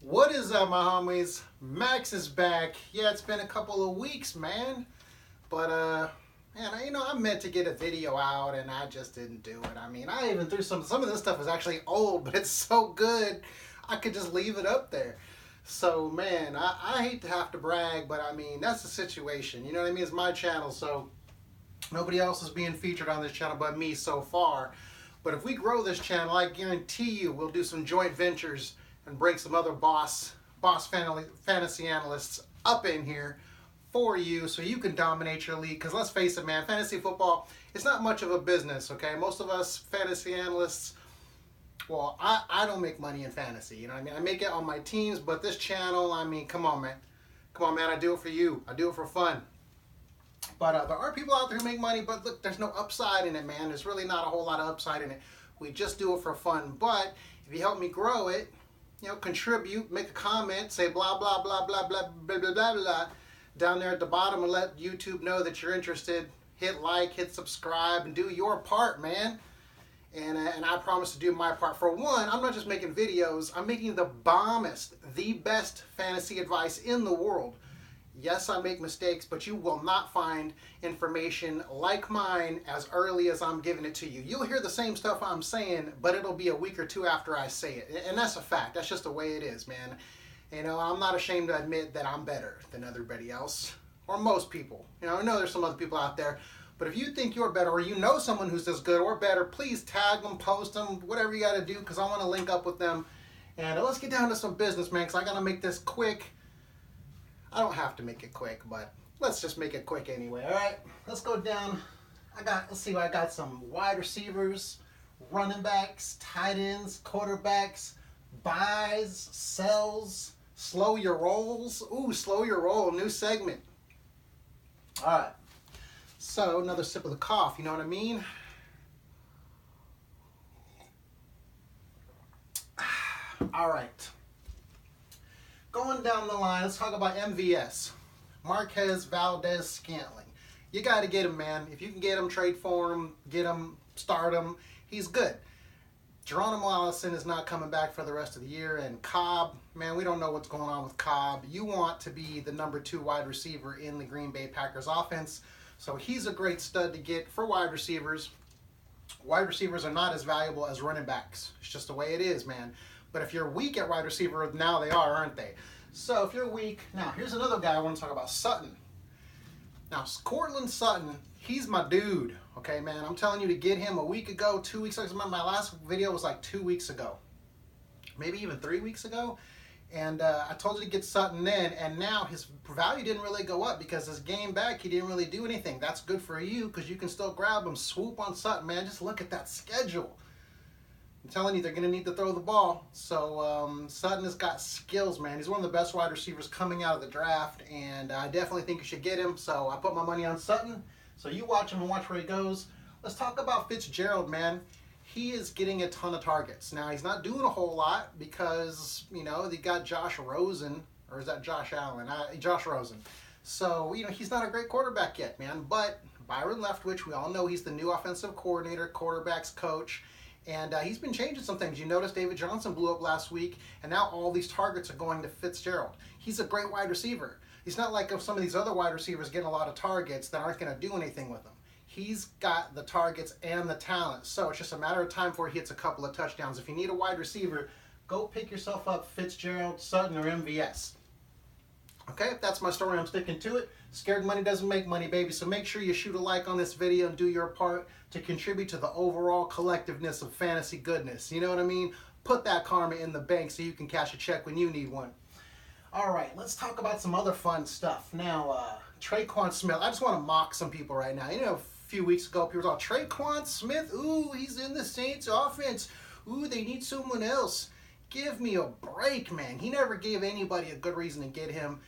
What is up, my homies? Max is back. Yeah, it's been a couple of weeks, man. But, man, I meant to get a video out and I just didn't do it. I mean, I even threw some of this stuff is actually old, but it's so good, I could just leave it up there. So, man, I hate to have to brag, but I mean, that's the situation. You know what I mean? It's my channel, so nobody else is being featured on this channel but me so far. But if we grow this channel, I guarantee you we'll do some joint ventures and bring some other boss fantasy analysts up in here for you so you can dominate your league. Because let's face it, man, fantasy football, it's not much of a business, okay? Most of us fantasy analysts, well, I don't make money in fantasy, you know what I mean? I make it on my teams, but this channel, I mean, come on, man. Come on, man, I do it for you. I do it for fun. But there are people out there who make money, but look, there's no upside in it, man. There's really not a whole lot of upside in it. We just do it for fun. But if you help me grow it, you know, contribute, make a comment, say blah, blah, blah, blah, blah, blah, blah, blah, blah, down there at the bottom and let YouTube know that you're interested. Hit like, hit subscribe, and do your part, man. And I promise to do my part. For one, I'm not just making videos. I'm making the bombest, the best fantasy advice in the world. Yes, I make mistakes, but you will not find information like mine as early as I'm giving it to you. You'll hear the same stuff I'm saying, but it'll be a week or two after I say it. And that's a fact. That's just the way it is, man. You know, I'm not ashamed to admit that I'm better than everybody else, or most people. You know, I know there's some other people out there, but if you think you're better, or you know someone who's as good or better, please tag them, post them, whatever you got to do, because I want to link up with them. And let's get down to some business, man, because I got to make this quick. I don't have to make it quick, but let's just make it quick anyway, all right? Let's go down. Let's see, I got some wide receivers, running backs, tight ends, quarterbacks, buys, sells, slow your rolls. Ooh, slow your roll, new segment. All right, so another sip of the cough, you know what I mean? All right. Going down the line, let's talk about MVS. Marquez, Valdes-Scantling. You got to get him, man. If you can get him, trade for him, get him, start him. He's good. Geronimo Allison is not coming back for the rest of the year. And Cobb, man, we don't know what's going on with Cobb. You want to be the number 2 wide receiver in the Green Bay Packers offense. So he's a great stud to get for wide receivers. Wide receivers are not as valuable as running backs. It's just the way it is, man. But if you're weak at wide receiver, now they are, aren't they? So if you're weak, now here's another guy I want to talk about, Sutton. Now, Courtland Sutton, he's my dude, okay, man? I'm telling you to get him a week ago, 2 weeks ago. My last video was like 2 weeks ago, maybe even 3 weeks ago. And I told you to get Sutton then, and now his value didn't really go up because his game back, he didn't really do anything. That's good for you because you can still grab him, swoop on Sutton, man. Just look at that schedule. I'm telling you, they're going to need to throw the ball. So Sutton has got skills, man. He's one of the best wide receivers coming out of the draft, and I definitely think you should get him. So I put my money on Sutton. So you watch him and watch where he goes. Let's talk about Fitzgerald, man. He is getting a ton of targets. Now, he's not doing a whole lot because, you know, they got Josh Rosen, or is that Josh Allen? Josh Rosen. So, you know, he's not a great quarterback yet, man. But Byron Leftwich, we all know he's the new offensive coordinator, quarterbacks coach. And he's been changing some things. You notice David Johnson blew up last week, and now all these targets are going to Fitzgerald. He's a great wide receiver. He's not like if some of these other wide receivers getting a lot of targets that aren't going to do anything with them. He's got the targets and the talent. So it's just a matter of time before he hits a couple of touchdowns. If you need a wide receiver, go pick yourself up Fitzgerald, Sutton, or MVS. Okay, that's my story. I'm sticking to it. Scared money doesn't make money, baby. So make sure you shoot a like on this video and do your part to contribute to the overall collectiveness of fantasy goodness. You know what I mean? Put that karma in the bank so you can cash a check when you need one. All right, let's talk about some other fun stuff. Now, Tre'Quan Smith. I just want to mock some people right now. You know, a few weeks ago, people were talking, Tre'Quan Smith, ooh, he's in the Saints offense. Ooh, they need someone else. Give me a break, man. He never gave anybody a good reason to get him.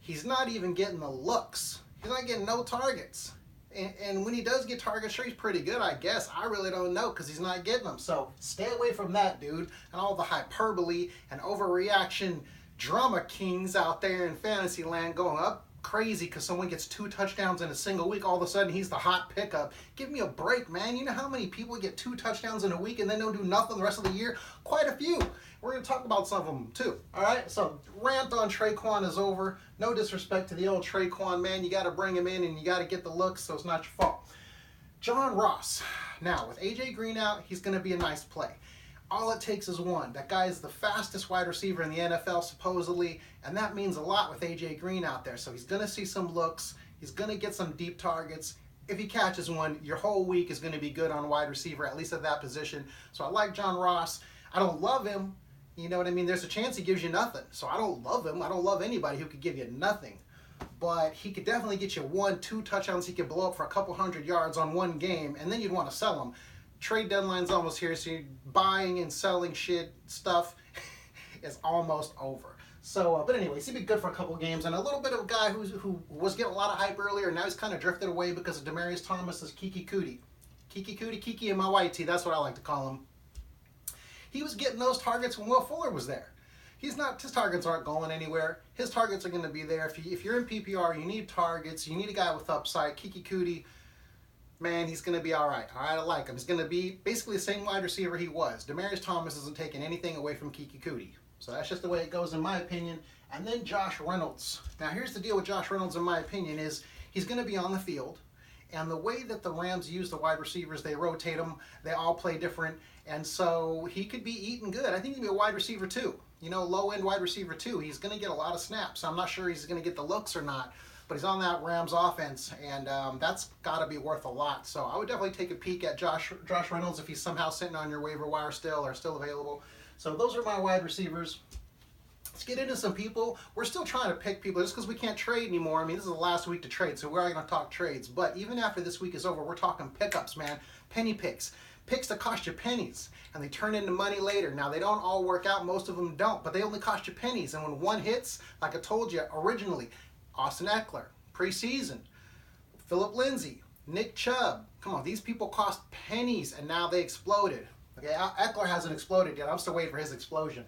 He's not even getting the looks. He's not getting no targets. And when he does get targets, sure, he's pretty good, I guess. I really don't know because he's not getting them. So stay away from that, dude. And all the hyperbole and overreaction drama kings out there in fantasy land going up. crazy because someone gets 2 touchdowns in a single week. All of a sudden, he's the hot pickup. Give me a break, man. You know how many people get 2 touchdowns in a week and then don't do nothing the rest of the year? Quite a few. We're going to talk about some of them, too. All right? So, rant on Tre'Quan is over. No disrespect to the old Tre'Quan, man. You got to bring him in and you got to get the looks, so it's not your fault. John Ross. Now, with A.J. Green out, he's going to be a nice play. All it takes is one. That guy is the fastest wide receiver in the NFL, supposedly, and that means a lot with A.J. Green out there. So he's going to see some looks. He's going to get some deep targets. If he catches one, your whole week is going to be good on wide receiver, at least at that position. So I like John Ross. I don't love him. You know what I mean? There's a chance he gives you nothing. So I don't love him. I don't love anybody who could give you nothing. But he could definitely get you 1-2 touchdowns. He could blow up for a couple hundred yards on one game, and then you'd want to sell him. Trade deadline's almost here, so buying and selling stuff is almost over. So, but anyways, he'd be good for a couple games. And a little bit of a guy who was getting a lot of hype earlier, now he's kind of drifted away because of Demaryius Thomas is Coutee. Keke and my white tee, that's what I like to call him. He was getting those targets when Will Fuller was there. His targets aren't going anywhere. His targets are going to be there. If you're in PPR, you need targets. You need a guy with upside. Coutee, man, he's going to be all right. All right, I like him. He's going to be basically the same wide receiver he was. Demaryius Thomas isn't taking anything away from Coutee. So that's just the way it goes in my opinion. And then Josh Reynolds. Now, here's the deal with Josh Reynolds, in my opinion, is he's going to be on the field. And the way that the Rams use the wide receivers, they rotate them. They all play different. And so he could be eating good. I think he'd be a wide receiver too. You know, low-end wide receiver too. He's going to get a lot of snaps. I'm not sure he's going to get the looks or not. But he's on that Rams offense, and that's got to be worth a lot. So I would definitely take a peek at Josh Reynolds if he's somehow sitting on your waiver wire still or still available. So those are my wide receivers. Let's get into some people. We're still trying to pick people just because we can't trade anymore. I mean, this is the last week to trade, so we're already going to talk trades. But even after this week is over, we're talking pickups, man. Penny picks. Picks that cost you pennies, and they turn into money later. Now, they don't all work out. Most of them don't, but they only cost you pennies. And when one hits, like I told you originally, Austin Eckler, preseason, Philip Lindsay, Nick Chubb. Come on, these people cost pennies, and now they exploded. Okay, Eckler hasn't exploded yet. I'm still waiting for his explosion.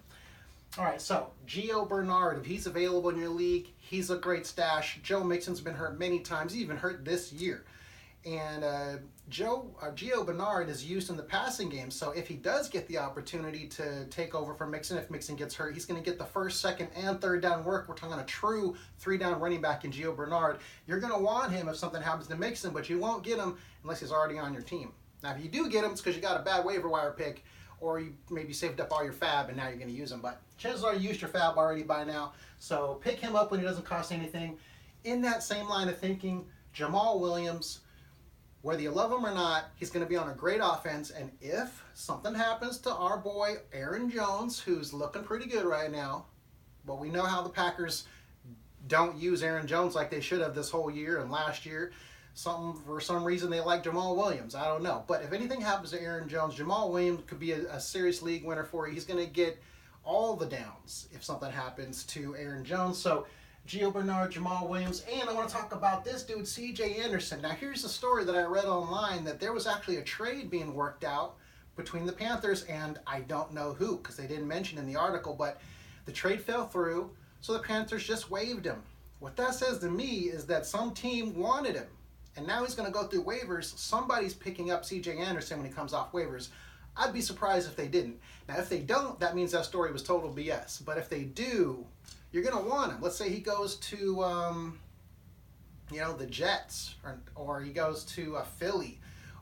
All right, so Gio Bernard, if he's available in your league, he's a great stash. Joe Mixon's been hurt many times. He even hurt this year. And Gio Bernard is used in the passing game, so if he does get the opportunity to take over from Mixon, if Mixon gets hurt, he's going to get the first, second, and third down work. We're talking a true 3-down running back in Gio Bernard. You're going to want him if something happens to Mixon, but you won't get him unless he's already on your team. Now, if you do get him, it's because you got a bad waiver wire pick, or you maybe saved up all your fab and now you're going to use him. But chances are you used your fab already by now, so pick him up when he doesn't cost anything. In that same line of thinking, Jamaal Williams, whether you love him or not, he's going to be on a great offense. And if something happens to our boy Aaron Jones, who's looking pretty good right now, but we know how the Packers don't use Aaron Jones like they should have this whole year and last year. For some reason, they like Jamaal Williams. I don't know. But if anything happens to Aaron Jones, Jamaal Williams could be a serious league winner for you. He's going to get all the downs if something happens to Aaron Jones. So Gio Bernard, Jamaal Williams, and I want to talk about this dude, C.J. Anderson. Now, here's a story that I read online that there was actually a trade being worked out between the Panthers and I don't know who, because they didn't mention in the article, but the trade fell through, so the Panthers just waived him. What that says to me is that some team wanted him, and now he's going to go through waivers. Somebody's picking up C.J. Anderson when he comes off waivers. I'd be surprised if they didn't. Now, if they don't, that means that story was total BS. But if they do, you're going to want him. Let's say he goes to, the Jets, or he goes to Philly,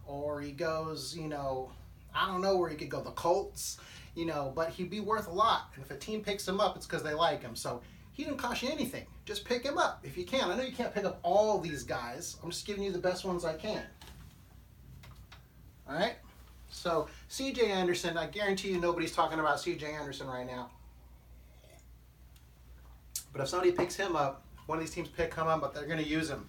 or he goes, I don't know where he could go, the Colts, but he'd be worth a lot. And if a team picks him up, it's because they like him. So he didn't cost you anything. Just pick him up if you can. I know you can't pick up all these guys. I'm just giving you the best ones I can. All right? So C.J. Anderson, I guarantee you nobody's talking about C.J. Anderson right now. But if somebody picks him up, one of these teams pick him up, but they're going to use him.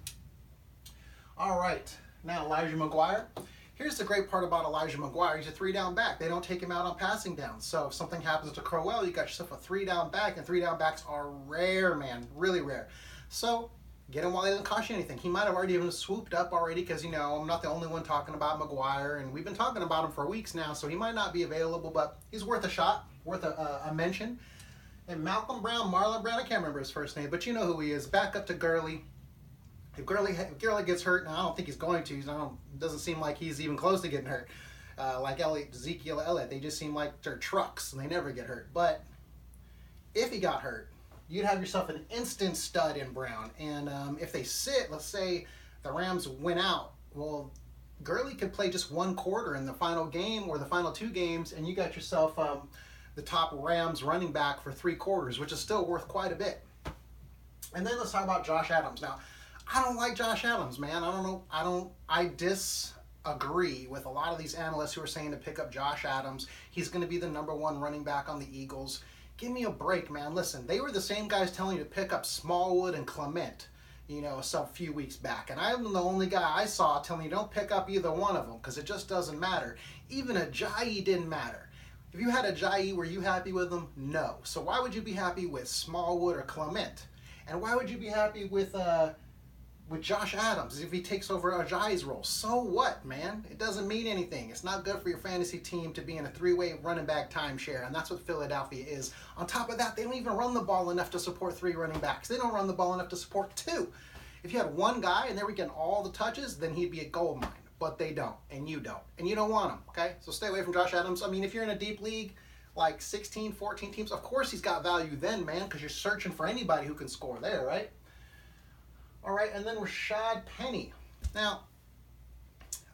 All right. Now, Elijah McGuire. Here's the great part about Elijah McGuire. He's a 3-down back. They don't take him out on passing downs. So if something happens to Crowell, you got yourself a 3-down back, and 3-down backs are rare, man. Really rare. So get him while he doesn't cost you anything. He might have already even swooped up already because, I'm not the only one talking about McGuire, and we've been talking about him for weeks now, so he might not be available, but he's worth a shot, worth a mention. And Malcolm Brown, Marlon Brown, I can't remember his first name, but you know who he is. Back up to Gurley. If Gurley gets hurt, and I don't think he's going to, it doesn't seem like he's even close to getting hurt. Like Ezekiel Elliott, they just seem like they're trucks and they never get hurt. But if he got hurt, you'd have yourself an instant stud in Brown. And if they sit, let's say the Rams win out, well, Gurley could play just one quarter in the final game or the final 2 games, and you got yourself the top Rams running back for 3 quarters, which is still worth quite a bit. And then let's talk about Josh Adams. Now, I don't like Josh Adams, man. I disagree with a lot of these analysts who are saying to pick up Josh Adams. He's going to be the #1 running back on the Eagles. Give me a break, man. Listen, they were the same guys telling you to pick up Smallwood and Clement, a few weeks back. And I'm the only guy I saw telling you don't pick up either one of them because it just doesn't matter. Even Ajayi didn't matter. If you had Ajayi, were you happy with him? No. So why would you be happy with Smallwood or Clement? And why would you be happy with Josh Adams if he takes over Ajayi's role? So what, man? It doesn't mean anything. It's not good for your fantasy team to be in a 3-way running back timeshare, and that's what Philadelphia is. On top of that, they don't even run the ball enough to support 3 running backs. They don't run the ball enough to support 2. If you had one guy and they were getting all the touches, then he'd be a gold mine. But they don't, and you don't. And you don't want him, okay? So stay away from Josh Adams. I mean, if you're in a deep league, like 16, 14 teams, of course he's got value then, man, because you're searching for anybody who can score there, right? All right, and then Rashaad Penny. Now,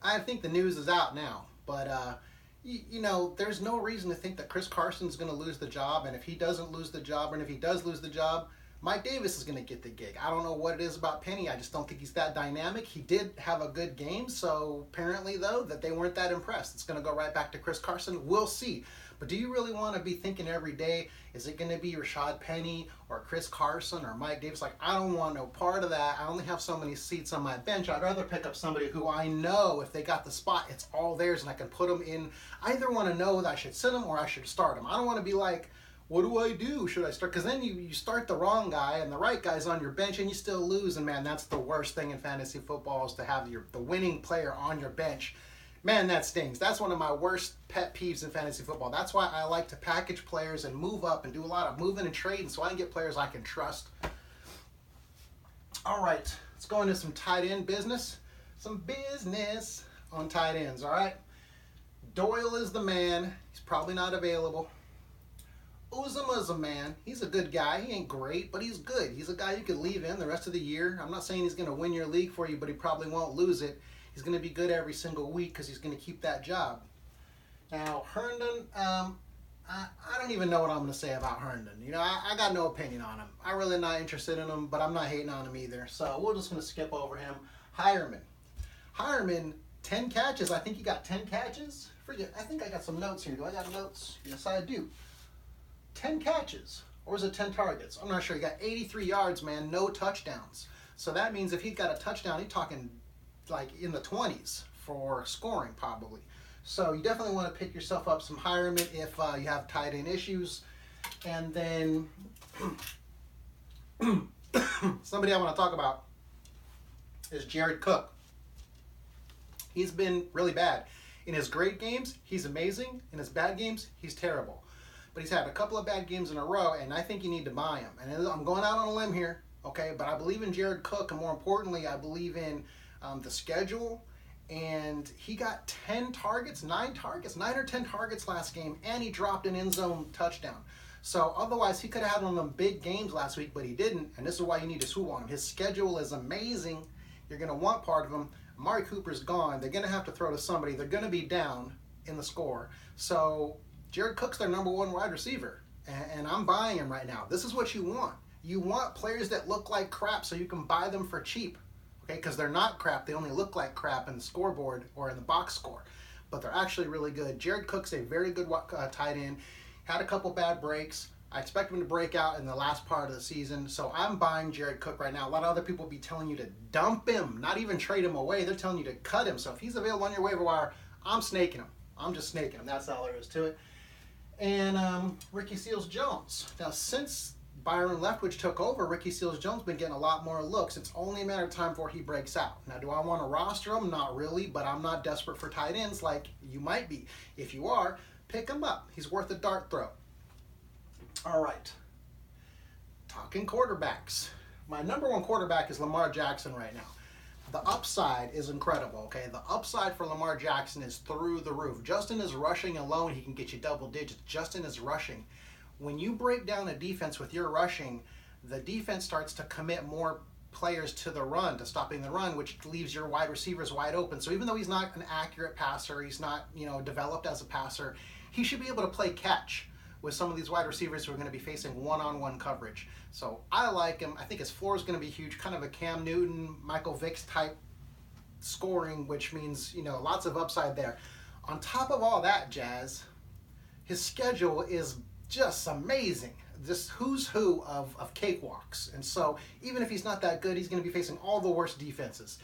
I think the news is out now, but, there's no reason to think that Chris Carson's going to lose the job, and if he doesn't lose the job, and if he does lose the job, Mike Davis is going to get the gig. I don't know what it is about Penny. I just don't think he's that dynamic. He did have a good game, so apparently, though, that they weren't that impressed. It's going to go right back to Chris Carson. We'll see. But do you really want to be thinking every day, is it going to be Rashaad Penny or Chris Carson or Mike Davis? Like, I don't want no part of that. I only have so many seats on my bench. I'd rather pick up somebody who I know if they got the spot, it's all theirs and I can put them in. I either want to know that I should sit them or I should start them. I don't want to be like, what do I do? Should I start? Because then you start the wrong guy and the right guy's on your bench and you still lose. And, man, that's the worst thing in fantasy football is to have the winning player on your bench. Man, that stings. That's one of my worst pet peeves in fantasy football. That's why I like to package players and move up and do a lot of moving and trading so I can get players I can trust. All right, let's go into some tight end business. Some business on tight ends, all right? Doyle is the man. He's probably not available. Uzomah is a man. He's a good guy. He ain't great, but he's good. He's a guy you could leave in the rest of the year. I'm not saying he's going to win your league for you, but he probably won't lose it. He's going to be good every single week because he's going to keep that job. Now, Herndon, I don't even know what I'm going to say about Herndon. I got no opinion on him. I'm really not interested in him, but I'm not hating on him either. So we're just going to skip over him. Heuerman, 10 catches. I think he got 10 catches. I think I got some notes here. Do I got notes? Yes, I do. 10 catches. Or was it 10 targets? I'm not sure. He got 83 yards, man. No touchdowns. So that means if he'd got a touchdown, he's talking like in the 20s for scoring probably. So you definitely want to pick yourself up some Heuerman if you have tight end issues. And then somebody I want to talk about is Jared Cook. He's been really bad. In his great games, he's amazing. In his bad games, he's terrible. But he's had a couple of bad games in a row, and I think you need to buy him. And I'm going out on a limb here, okay? But I believe in Jared Cook, and more importantly, I believe in the schedule, and he got 9 or 10 targets last game, and he dropped an end zone touchdown. So otherwise, he could have had one of them big games last week, but he didn't, and this is why you need to swoop on him. His schedule is amazing. You're going to want part of him. Amari Cooper's gone. They're going to have to throw to somebody. They're going to be down in the score. So Jared Cook's their #1 wide receiver, and I'm buying him right now. This is what you want. You want players that look like crap so you can buy them for cheap. Okay, because they're not crap. They only look like crap in the scoreboard or in the box score. But they're actually really good. Jared Cook's a very good tight end. Had a couple bad breaks. I expect him to break out in the last part of the season. So I'm buying Jared Cook right now. A lot of other people be telling you to dump him, not even trade him away. They're telling you to cut him. So if he's available on your waiver wire, I'm snaking him. I'm just snaking him. That's all there is to it. And Ricky Seals-Jones. Now, since Byron Leftwich took over, Ricky Seals-Jones been getting a lot more looks. It's only a matter of time before he breaks out. Now, do I want to roster him? Not really, but I'm not desperate for tight ends like you might be. If you are, pick him up. He's worth a dart throw. All right. Talking quarterbacks. My number one quarterback is Lamar Jackson right now. The upside is incredible, okay? The upside for Lamar Jackson is through the roof. Just in his rushing alone, he can get you double digits. Just in his rushing. When you break down a defense with your rushing, the defense starts to commit more players to the run, to stopping the run, which leaves your wide receivers wide open. So even though he's not an accurate passer, he's not, developed as a passer, he should be able to play catch with some of these wide receivers who are going to be facing one-on-one coverage. So I like him. I think his floor is going to be huge, kind of a Cam Newton, Michael Vick's type scoring, which means, lots of upside there. On top of all that, Jazz, his schedule is just amazing. This who's who of cakewalks. And so even if he's not that good, he's going to be facing all the worst defenses.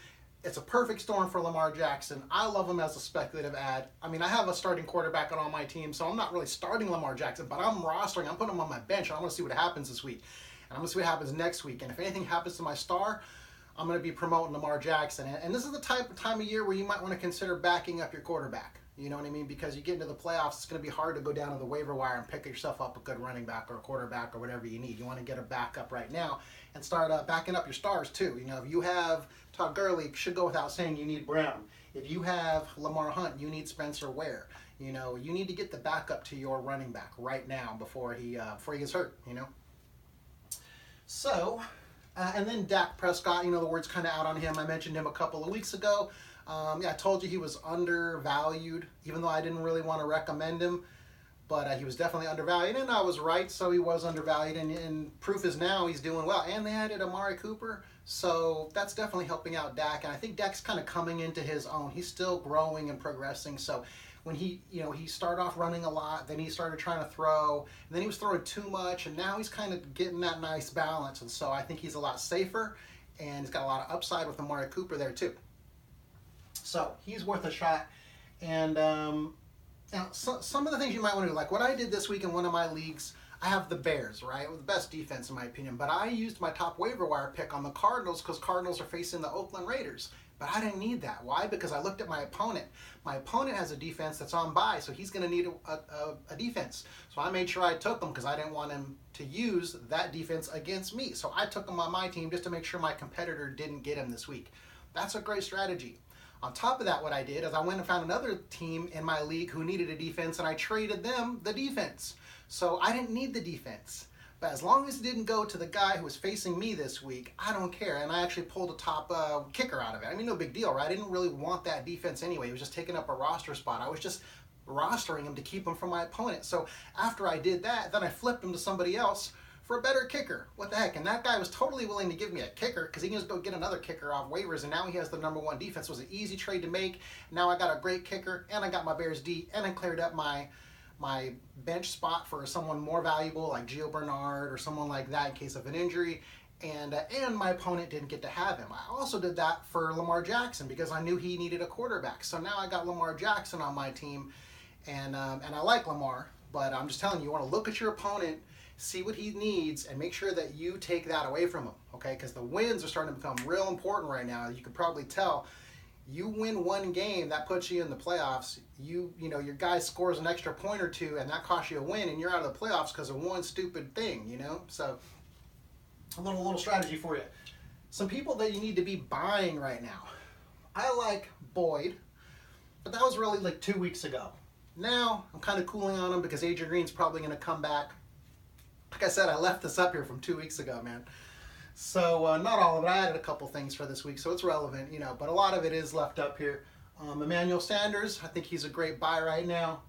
It's a perfect storm for Lamar Jackson. I love him as a speculative ad. I mean, I have a starting quarterback on all my teams, so I'm not really starting Lamar Jackson, but I'm putting him on my bench. I want to see what happens this week. And I'm going to see what happens next week. And if anything happens to my star, I'm going to be promoting Lamar Jackson. And this is the time of year where you might want to consider backing up your quarterback. You know what I mean? Because you get into the playoffs, it's going to be hard to go down to the waiver wire and pick yourself up a good running back or a quarterback or whatever you need. You want to get a backup right now and start backing up your stars too. If you have Todd Gurley, should go without saying you need Brown. If you have Lamar Hunt, you need Spencer Ware. You need to get the backup to your running back right now before he gets hurt. So, and then Dak Prescott. The word's kind of out on him. I mentioned him a couple of weeks ago. I told you he was undervalued, even though I didn't really want to recommend him. But he was definitely undervalued, and I was right, so he was undervalued. And proof is now he's doing well. And they added Amari Cooper, so that's definitely helping out Dak. And I think Dak's kind of coming into his own. He's still growing and progressing. So when he started off running a lot, then he started trying to throw, and then he was throwing too much, and now he's kind of getting that nice balance. And so I think he's a lot safer, and he's got a lot of upside with Amari Cooper there too. So he's worth a shot. And now some of the things you might want to do, like what I did this week in one of my leagues, I have the Bears, right? With the best defense in my opinion. But I used my top waiver wire pick on the Cardinals because Cardinals are facing the Oakland Raiders. But I didn't need that. Why? Because I looked at my opponent. My opponent has a defense that's on bye, so he's going to need a defense. So I made sure I took him because I didn't want him to use that defense against me. So I took him on my team just to make sure my competitor didn't get him this week. That's a great strategy. On top of that, what I did is I went and found another team in my league who needed a defense, and I traded them the defense. So I didn't need the defense. But as long as it didn't go to the guy who was facing me this week, I don't care. And I actually pulled a top kicker out of it. I mean, no big deal, right? I didn't really want that defense anyway. It was just taking up a roster spot. I was just rostering him to keep him from my opponent. So after I did that, then I flipped him to somebody else for a better kicker. What the heck? And that guy was totally willing to give me a kicker because he can just go get another kicker off waivers, and now he has the number one defense. It was an easy trade to make. Now I got a great kicker, and I got my Bears D, and I cleared up my bench spot for someone more valuable like Gio Bernard or someone like that in case of an injury. And my opponent didn't get to have him. I also did that for Lamar Jackson because I knew he needed a quarterback. So now I got Lamar Jackson on my team, and I like Lamar, but I'm just telling you, you want to look at your opponent, see what he needs, and make sure that you take that away from him, okay? Because the wins are starting to become real important right now. You can probably tell. You win one game, that puts you in the playoffs. Your guy scores an extra point or two, and that costs you a win, and you're out of the playoffs because of one stupid thing, So a little strategy for you. Some people that you need to be buying right now. I like Boyd, but that was really like 2 weeks ago. Now I'm kind of cooling on him because Adrian Green's probably going to come back. Like I said, I left this up here from 2 weeks ago, man. So not all of it. I added a couple things for this week, so it's relevant, but a lot of it is left up here. Emmanuel Sanders, I think he's a great buy right now.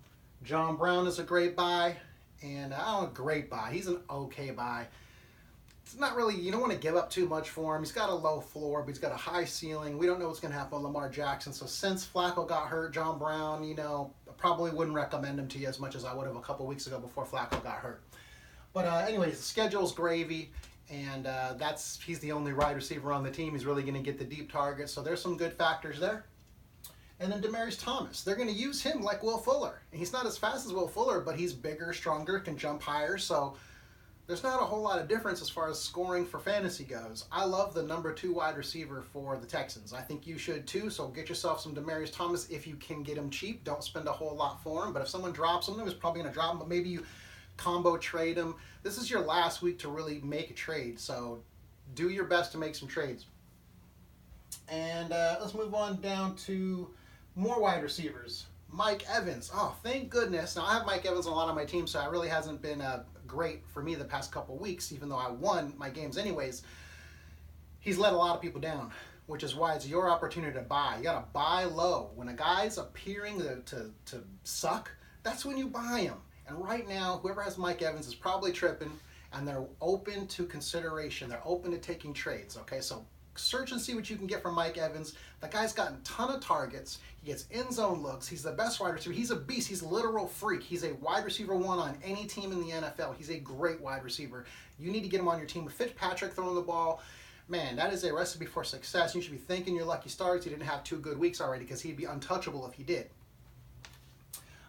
John Brown is a great buy, and a great buy. He's an okay buy. It's not really, you don't want to give up too much for him. He's got a low floor, but he's got a high ceiling. We don't know what's going to happen with Lamar Jackson. So since Flacco got hurt, John Brown, I probably wouldn't recommend him to you as much as I would have a couple weeks ago before Flacco got hurt. But anyways, the schedule's gravy, and he's the only wide receiver on the team. He's really going to get the deep targets, so there's some good factors there. And then Demaryius Thomas, they're going to use him like Will Fuller. And he's not as fast as Will Fuller, but he's bigger, stronger, can jump higher, so there's not a whole lot of difference as far as scoring for fantasy goes. I love the number 2 wide receiver for the Texans. I think you should too, so get yourself some Demaryius Thomas if you can get him cheap. Don't spend a whole lot for him, but if someone drops him, it's probably going to drop him, but maybe you combo trade him. This is your last week to really make a trade, so do your best to make some trades. And let's move on down to more wide receivers. Mike Evans. Oh, thank goodness. Now, I have Mike Evans on a lot of my teams, so it really hasn't been great for me the past couple weeks, even though I won my games anyways. He's let a lot of people down, which is why it's your opportunity to buy. You got to buy low. When a guy's appearing to suck, that's when you buy him. And right now, whoever has Mike Evans is probably tripping, and they're open to consideration. They're open to taking trades, okay? So search and see what you can get from Mike Evans. The guy's gotten a ton of targets. He gets end zone looks. He's the best wide receiver. He's a beast. He's a literal freak. He's a wide receiver one on any team in the NFL. He's a great wide receiver. You need to get him on your team. With Fitzpatrick throwing the ball, man, that is a recipe for success. You should be thanking your lucky stars. He didn't have 2 good weeks already because he'd be untouchable if he did.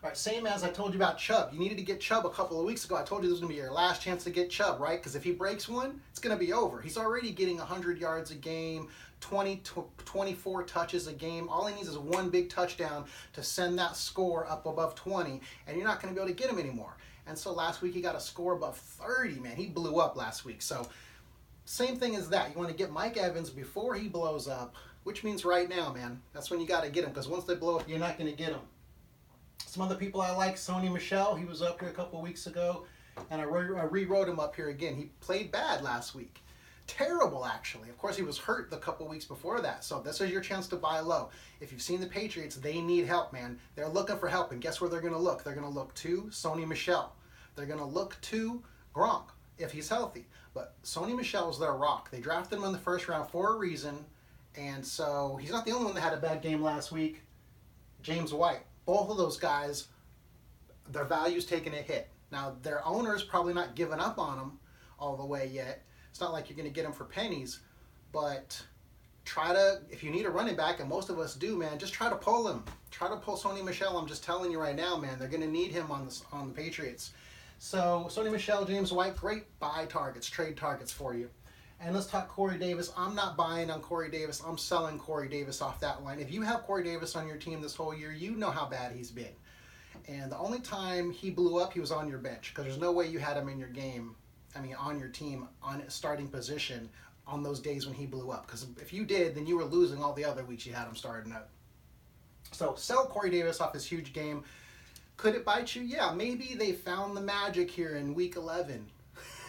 All right, same as I told you about Chubb. You needed to get Chubb a couple of weeks ago. I told you this was going to be your last chance to get Chubb, right? Because if he breaks one, it's going to be over. He's already getting 100 yards a game, 24 touches a game. All he needs is one big touchdown to send that score up above 20, and you're not going to be able to get him anymore. And so last week he got a score above 30, man. He blew up last week. So same thing as that. You want to get Mike Evans before he blows up, which means right now, man. That's when you got to get him, because once they blow up, you're not going to get him. Some other people I like, Sony Michel, he was up here a couple weeks ago, and I rewrote him up here again. He played bad last week. Terrible, actually. Of course, he was hurt the couple weeks before that, so this is your chance to buy low. If you've seen the Patriots, they need help, man. They're looking for help, and guess where they're going to look? They're going to look to Sony Michel. They're going to look to Gronk, if he's healthy. But Sony Michel is their rock. They drafted him in the first round for a reason, and so he's not the only one that had a bad game last week. James White. Both of those guys, their value's taking a hit. Now, their owner's probably not giving up on them all the way yet. It's not like you're going to get them for pennies, but try to, if you need a running back, and most of us do, man, just try to pull him. Try to pull Sony Michel. I'm just telling you right now, man, they're going to need him on the Patriots. So, Sony Michel, James White, great buy targets, trade targets for you. And let's talk Corey Davis. I'm not buying on Corey Davis. I'm selling Corey Davis off that line. If you have Corey Davis on your team this whole year, you know how bad he's been. And the only time he blew up, he was on your bench, because there's no way you had him in your game, on your team, on a starting position on those days when he blew up. Because if you did, then you were losing all the other weeks you had him starting up. So sell Corey Davis off his huge game. Could it bite you? Yeah, maybe they found the magic here in week 11.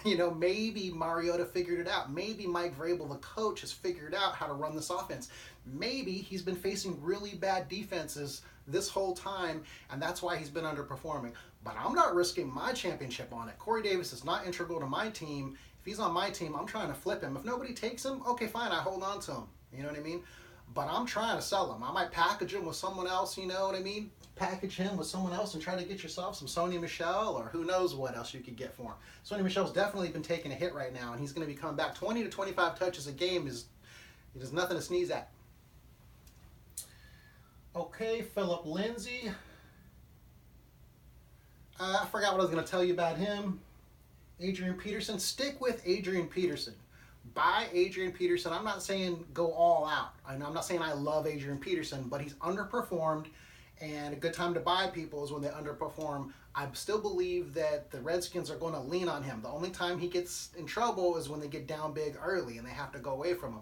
You know, maybe Mariota figured it out. Maybe Mike Vrabel, the coach, has figured out how to run this offense. Maybe he's been facing really bad defenses this whole time, and that's why he's been underperforming. But I'm not risking my championship on it. Corey Davis is not integral to my team. If he's on my team, I'm trying to flip him. If nobody takes him, okay, fine, I hold on to him. You know what I mean? But I'm trying to sell him. I might package him with someone else, you know what I mean? Package him with someone else and try to get yourself some Sony Michel, or who knows what else you could get for him. Sony Michel's definitely been taking a hit right now, and he's going to be coming back. 20 to 25 touches a game is nothing to sneeze at. Okay, Philip Lindsay. I forgot what I was going to tell you about him. Adrian Peterson. Stick with Adrian Peterson. Buy Adrian Peterson. I'm not saying go all out. I'm not saying I love Adrian Peterson, but he's underperformed, and a good time to buy people is when they underperform. I still believe that the Redskins are going to lean on him. The only time he gets in trouble is when they get down big early and they have to go away from him.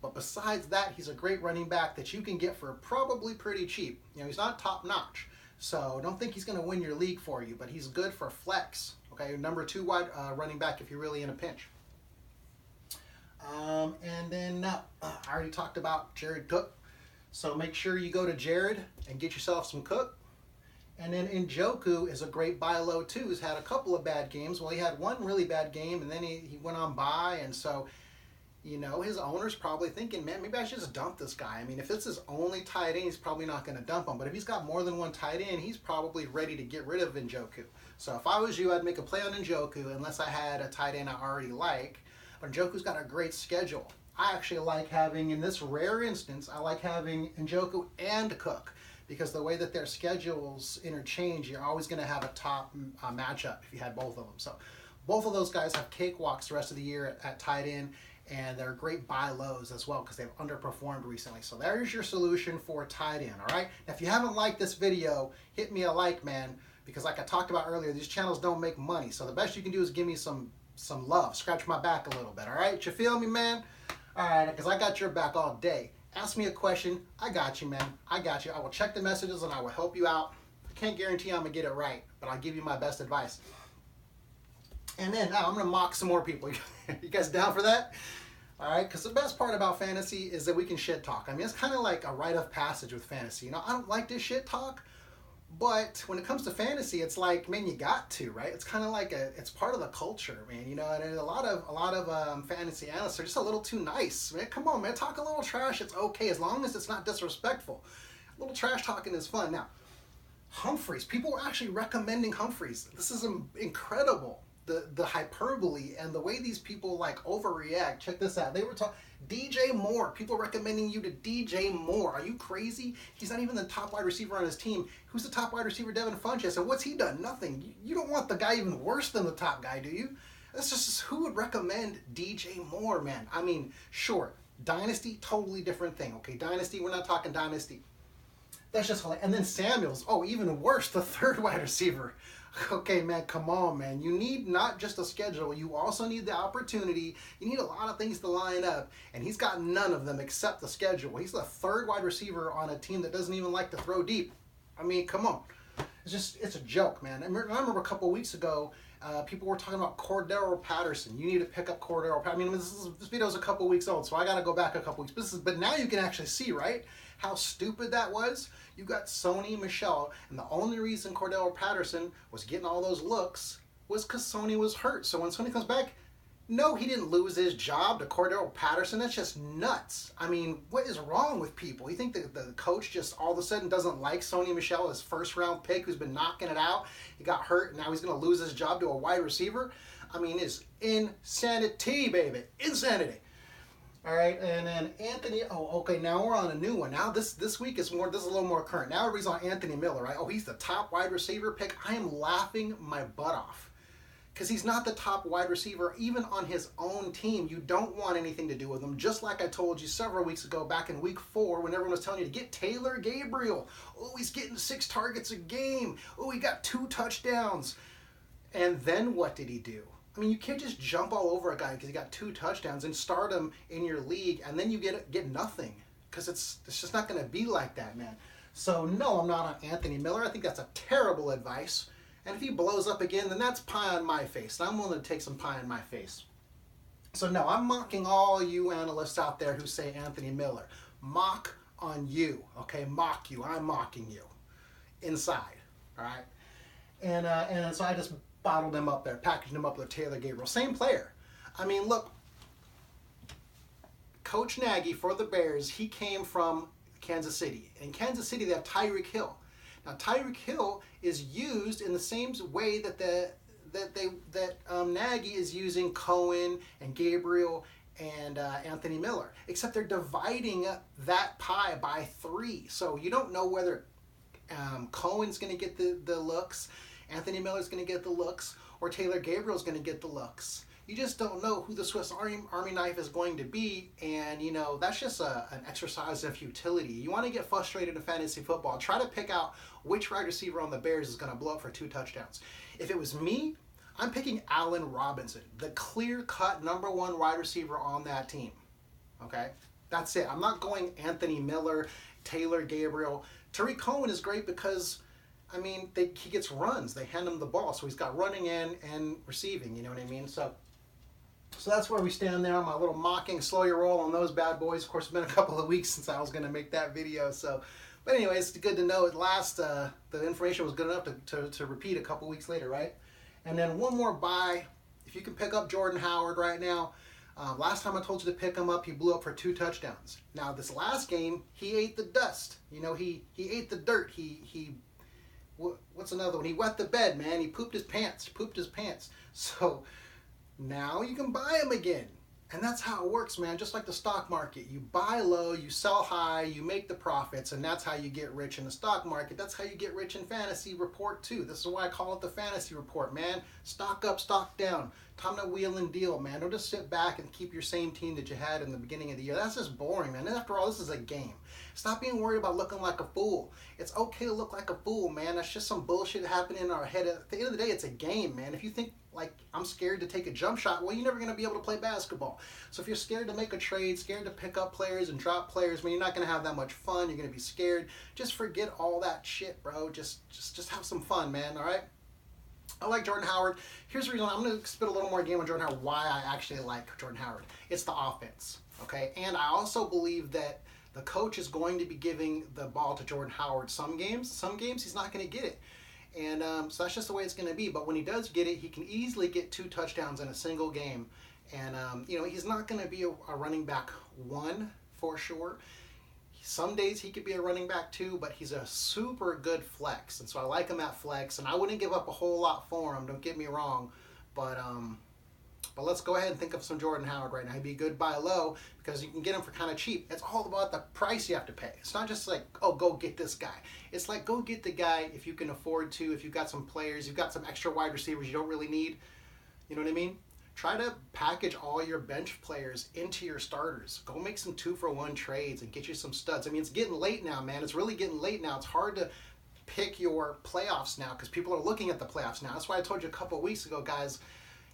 But besides that, he's a great running back that you can get for probably pretty cheap. You know, he's not top notch, so don't think he's going to win your league for you, but he's good for flex. Okay, number 2 wide running back if you're really in a pinch. And then I already talked about Jared Cook, so make sure you go to Jared and get yourself some Cook. And then Njoku is a great buy low too. He's had a couple of bad games. Well, he had one really bad game, and then he went on bye, and so, you know, his owner's probably thinking, man, maybe I should just dump this guy. I mean, if it's his only tight end, he's probably not going to dump him. But if he's got more than one tight end, he's probably ready to get rid of Njoku. So if I was you, I'd make a play on Njoku unless I had a tight end I already like. But Njoku's got a great schedule. I actually like having, in this rare instance, I like having Njoku and Cook, because the way that their schedules interchange, you're always going to have a top matchup if you had both of them. So both of those guys have cakewalks the rest of the year at tight end, and they're great buy lows as well because they've underperformed recently. So there's your solution for tight end, all right? Now, if you haven't liked this video, hit me a like, man, because like I talked about earlier, these channels don't make money. So the best you can do is give me some some love. Scratch my back a little bit, all right? You feel me, man? All right, because I got your back all day. Ask me a question. I got you, man. I got you. I will check the messages and I will help you out. I can't guarantee I'm going to get it right, but I'll give you my best advice. And then now I'm going to mock some more people. You guys down for that? All right, because the best part about fantasy is that we can shit talk. I mean, it's kind of like a rite of passage with fantasy. You know, I don't like this shit talk, but when it comes to fantasy, it's like, man, you got to, right? It's kind of like it's part of the culture, man. You know, and a lot of fantasy analysts are just a little too nice, man. Come on, man, talk a little trash. It's okay as long as it's not disrespectful. A little trash talking is fun. Now, Humphreys, people were actually recommending Humphreys. This is incredible. The hyperbole and the way these people like overreact. Check this out. They were talking DJ Moore. People recommending you to DJ Moore. Are you crazy? He's not even the top wide receiver on his team. Who's the top wide receiver? Devin Funchess. And what's he done? Nothing. You don't want the guy even worse than the top guy, do you? That's just who would recommend DJ Moore, man. I mean, sure, Dynasty, totally different thing. Okay, Dynasty, we're not talking Dynasty. That's just hilarious. And then Samuels. Oh, even worse, the third wide receiver. Okay, man, come on, man. You need not just a schedule. You also need the opportunity. You need a lot of things to line up, and he's got none of them except the schedule. He's the third wide receiver on a team that doesn't even like to throw deep. I mean, come on. It's a joke, man. I remember a couple weeks ago, people were talking about Cordero Patterson. You need to pick up Cordero Patterson. I mean, this video is a couple weeks old, so I got to go back a couple weeks. But now you can actually see, right, how stupid that was. You got Sony, Michel, and the only reason Cordero Patterson was getting all those looks was because Sony was hurt. So when Sony comes back, no, he didn't lose his job to Cordero Patterson. That's just nuts. I mean, what is wrong with people? You think that the coach just all of a sudden doesn't like Sony Michel, his first-round pick, who's been knocking it out? He got hurt, and now he's going to lose his job to a wide receiver? I mean, it's insanity, baby. Insanity. All right, and then Anthony, oh, okay, now we're on a new one. Now this week is more, this is a little more current. Now everybody's on Anthony Miller, right? Oh, he's the top wide receiver pick. I am laughing my butt off because he's not the top wide receiver even on his own team. You don't want anything to do with him. Just like I told you several weeks ago back in week 4 when everyone was telling you to get Taylor Gabriel. Oh, he's getting 6 targets a game. Oh, he got 2 touchdowns. And then what did he do? I mean, you can't just jump all over a guy because he got 2 touchdowns and start him in your league and then you get nothing because it's just not going to be like that, man. So, no, I'm not on Anthony Miller. I think that's a terrible advice. And if he blows up again, then that's pie on my face. And I'm willing to take some pie on my face. So, no, I'm mocking all you analysts out there who say Anthony Miller. Mock on you, okay? Mock you. I'm mocking you inside, all right? And so I just bottled him up there, packaged him up with Taylor Gabriel. Same player. I mean, look, Coach Nagy for the Bears, he came from Kansas City. In Kansas City, they have Tyreek Hill. Now, Tyreek Hill is used in the same way that Nagy is using Cohen and Gabriel and Anthony Miller, except they're dividing that pie by 3. So you don't know whether Cohen's going to get the looks, Anthony Miller's going to get the looks, or Taylor Gabriel's going to get the looks. You just don't know who the Swiss Army knife is going to be, and, you know, that's just an exercise in futility. You want to get frustrated in fantasy football, try to pick out which wide receiver on the Bears is going to blow up for 2 touchdowns. If it was me, I'm picking Allen Robinson, the clear-cut #1 wide receiver on that team, okay? That's it. I'm not going Anthony Miller, Taylor Gabriel. Tariq Cohen is great because, I mean, he gets runs. They hand him the ball, so he's got running in and receiving, you know what I mean? So that's where we stand there on my little mocking slow your roll on those bad boys. Of course, it's been a couple of weeks since I was going to make that video. So, but anyway, it's good to know at last the information was good enough to repeat a couple weeks later, right? And then one more buy. If you can pick up Jordan Howard right now, last time I told you to pick him up, he blew up for 2 touchdowns. Now, this last game, he ate the dust. You know, he ate the dirt. What's another one? He wet the bed, man. He pooped his pants. So now you can buy him again. And that's how it works, man. Just like the stock market. You buy low, you sell high, you make the profits, and that's how you get rich in the stock market. That's how you get rich in fantasy report, too. This is why I call it the fantasy report, man. Stock up, stock down. Time to wheel and deal, man. Don't just sit back and keep your same team that you had in the beginning of the year. That's just boring, man. And after all, this is a game. Stop being worried about looking like a fool. It's okay to look like a fool, man. That's just some bullshit happening in our head. At the end of the day, it's a game, man. If you think like, I'm scared to take a jump shot. Well, you're never going to be able to play basketball. So if you're scared to make a trade, scared to pick up players and drop players, you're not going to have that much fun. You're going to be scared. Just forget all that shit, bro. Just have some fun, man, all right? I like Jordan Howard. Here's the reason. I'm going to spit a little more game on Jordan Howard, why I actually like Jordan Howard. It's the offense, okay? And I also believe that the coach is going to be giving the ball to Jordan Howard some games. Some games he's not going to get it. And so that's just the way it's going to be. But when he does get it, he can easily get 2 touchdowns in a single game. And, you know, he's not going to be a running back 1 for sure. Some days he could be a running back 2, but he's a super good flex. And so I like him at flex. And I wouldn't give up a whole lot for him, don't get me wrong. But let's go ahead and think of some Jordan Howard right now. He'd be a good buy low because you can get him for kind of cheap. It's all about the price you have to pay. It's not just like, oh, go get this guy. It's like, go get the guy if you can afford to, if you've got some players, you've got some extra wide receivers you don't really need. You know what I mean? Try to package all your bench players into your starters. Go make some 2-for-1 trades and get you some studs. I mean, it's getting late now, man. It's really getting late now. It's hard to pick your playoffs now because people are looking at the playoffs now. That's why I told you a couple of weeks ago, guys,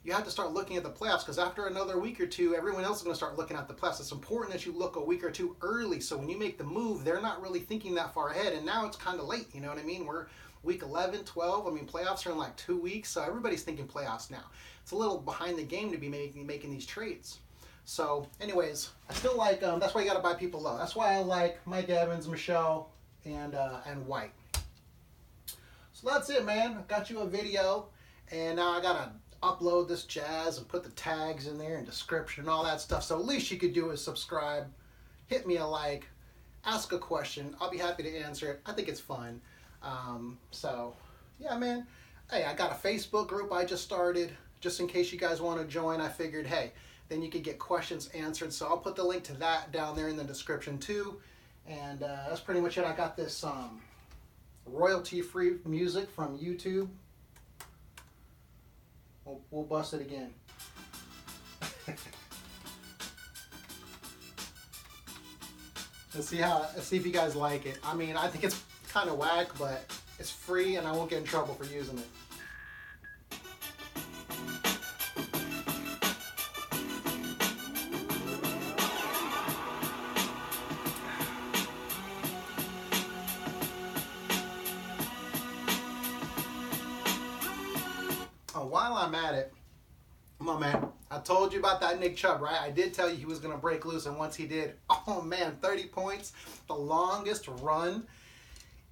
you have to start looking at the playoffs because after another week or two, everyone else is going to start looking at the playoffs. It's important that you look a week or two early so when you make the move, they're not really thinking that far ahead. And now it's kind of late, you know what I mean? We're week 11, 12. I mean, playoffs are in like 2 weeks, so everybody's thinking playoffs now. It's a little behind the game to be making these trades. So, anyways, I still like, that's why you got to buy people low. That's why I like Mike Evans, Michel, and White. So that's it, man. I got you a video, and now I got to upload this jazz and put the tags in there and description and all that stuff. So at least you could do is subscribe, hit me a like, ask a question. I'll be happy to answer it. I think it's fun. So yeah, man. Hey, I got a Facebook group I just started just in case you guys want to join. I figured, hey, then you could get questions answered. So I'll put the link to that down there in the description too. And that's pretty much it. I got this royalty-free music from YouTube. We'll bust it again. Let's see if you guys like it. I mean, I think it's kind of whack, but it's free and I won't get in trouble for using it. While I'm at it, come on, man. I told you about that Nick Chubb, right? I did tell you he was going to break loose, and once he did, oh, man, 30 points. The longest run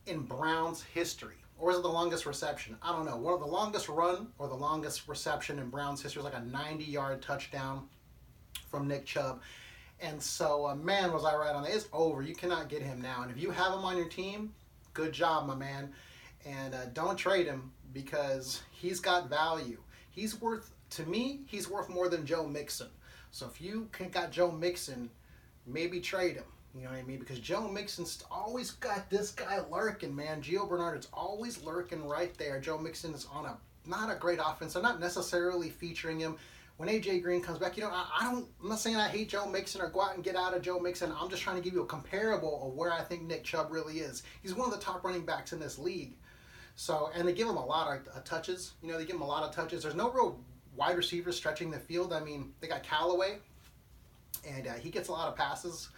in Browns history. Or is it the longest reception? I don't know. One of the longest run or the longest reception in Browns history was like a 90-yard touchdown from Nick Chubb. And so, man, was I right on that. It's over. You cannot get him now. And if you have him on your team, good job, my man. And don't trade him because he's got value. He's worth, to me, he's worth more than Joe Mixon. So if you got Joe Mixon, maybe trade him. You know what I mean? Because Joe Mixon's always got this guy lurking, man. Gio Bernard is always lurking right there. Joe Mixon is on not a great offense. I'm not necessarily featuring him. When AJ Green comes back, you know, I'm not saying I hate Joe Mixon or go out and get out of Joe Mixon. I'm just trying to give you a comparable of where I think Nick Chubb really is. He's one of the top running backs in this league. So, and they give him a lot of touches. You know, they give him a lot of touches. There's no real wide receivers stretching the field. I mean, they got Callaway, and he gets a lot of passes,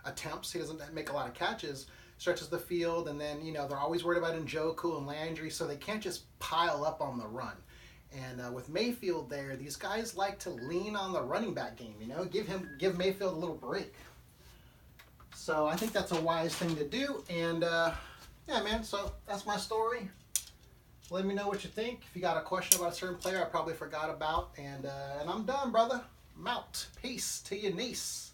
attempts. He doesn't make a lot of catches, stretches the field, and then, you know, they're always worried about Njoku and Landry, so they can't just pile up on the run. And with Mayfield there, these guys like to lean on the running back game, you know, give Mayfield a little break. So I think that's a wise thing to do, and yeah, man, so that's my story. Let me know what you think. If you got a question about a certain player I probably forgot about. And I'm done, brother. I'm out. Peace to your niece.